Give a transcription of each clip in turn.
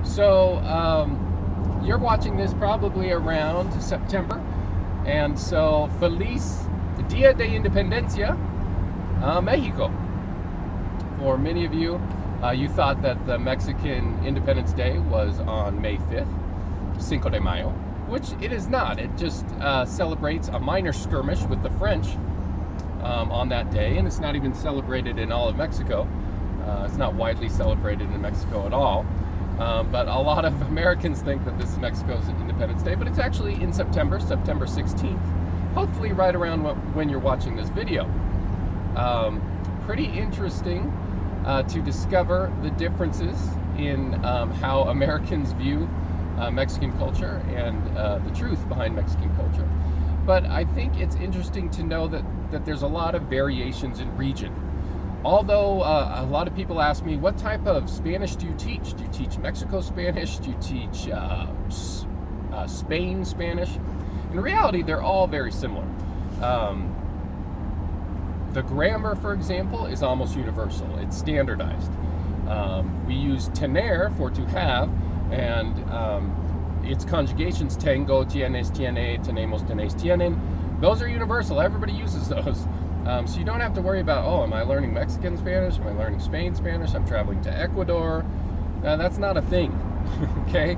So you're watching this probably around September, and so Feliz Dia de Independencia, Mexico. For many of you, you thought that the Mexican Independence Day was on May 5th, Cinco de Mayo, which it is not. It just celebrates a minor skirmish with the French on that day, and it's not even celebrated in all of Mexico. It's not widely celebrated in Mexico at all. But a lot of Americans think that this is Mexico's Independence Day, but it's actually in September 16th, hopefully right around when you're watching this video. Pretty interesting to discover the differences in how Americans view Mexican culture and the truth behind Mexican culture. But I think it's interesting to know that there's a lot of variations in region. Although a lot of people ask me, what type of Spanish do you teach? Do you teach Mexico Spanish? Do you teach Spain Spanish? In reality, they're all very similar. The grammar, for example, is almost universal. It's standardized. We use tener for to have, and its conjugations, tengo, tienes, tiene, tenemos, tenéis, tienen. Those are universal. Everybody uses those. So you don't have to worry about, oh, am I learning Mexican Spanish? Am I learning Spain Spanish? I'm traveling to Ecuador. That's not a thing, okay?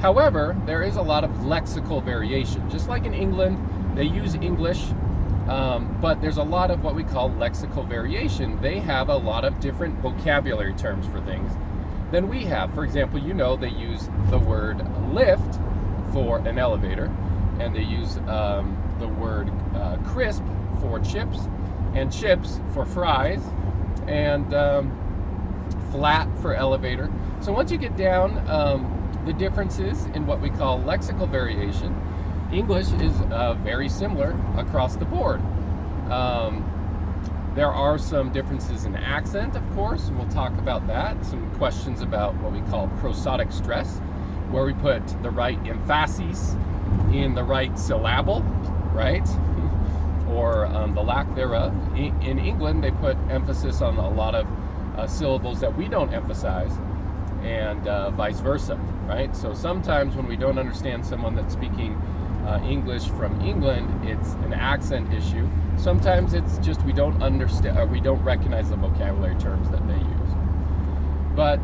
However, there is a lot of lexical variation. Just like in England, they use English, but there's a lot of what we call lexical variation. They have a lot of different vocabulary terms for things than we have. For example, they use the word lift for an elevator, and they use the word crisp for chips, and chips for fries, and flat for elevator. So once you get down the differences in what we call lexical variation, English is very similar across the board. There are some differences in accent, of course, and we'll talk about that. Some questions about what we call prosodic stress, where we put the right emphasis in the right syllable, right? Or the lack thereof. In England, they put emphasis on a lot of syllables that we don't emphasize, and vice versa, right? So sometimes when we don't understand someone that's speaking English from England, it's an accent issue. Sometimes it's just we don't understand, or we don't recognize the vocabulary terms that they use. But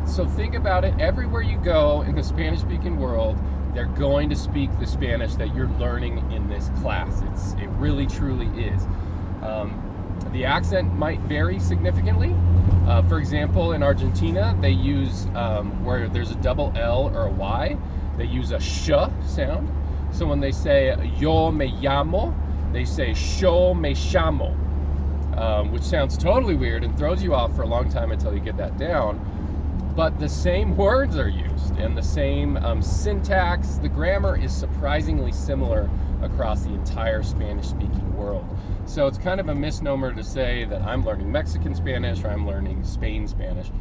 so think about it. Everywhere you go in the Spanish-speaking world, they're going to speak the Spanish that you're learning in this class. It really, truly is. The accent might vary significantly. For example, in Argentina, they use, where there's a double L or a Y, they use a sh sound. So when they say yo me llamo, they say yo me llamo, which sounds totally weird and throws you off for a long time until you get that down. But the same words are used, and the same syntax. The grammar is surprisingly similar across the entire Spanish-speaking world. So it's kind of a misnomer to say that I'm learning Mexican Spanish or I'm learning Spain Spanish.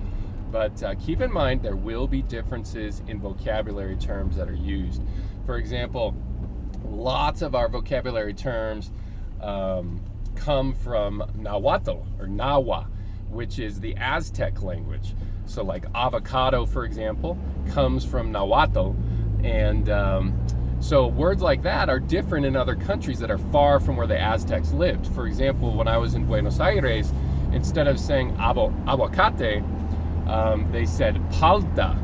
But keep in mind there will be differences in vocabulary terms that are used. For example, lots of our vocabulary terms come from Nahuatl or Nahua, which is the Aztec language. So like avocado, for example, comes from Nahuatl, and so words like that are different in other countries that are far from where the Aztecs lived. For example, when I was in Buenos Aires, instead of saying aguacate, they said palta.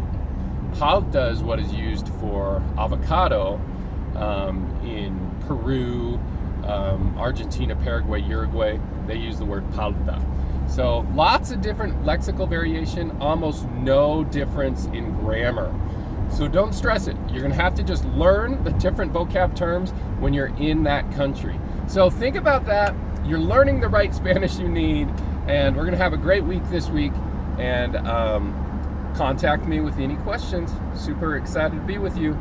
Palta is what is used for avocado in Peru, Argentina, Paraguay, Uruguay. They use the word palta. So lots of different lexical variation, almost no difference in grammar. So don't stress it. You're going to have to just learn the different vocab terms when you're in that country. So think about that. You're learning the right Spanish you need, and we're going to have a great week this week. And contact me with any questions. Super excited to be with you.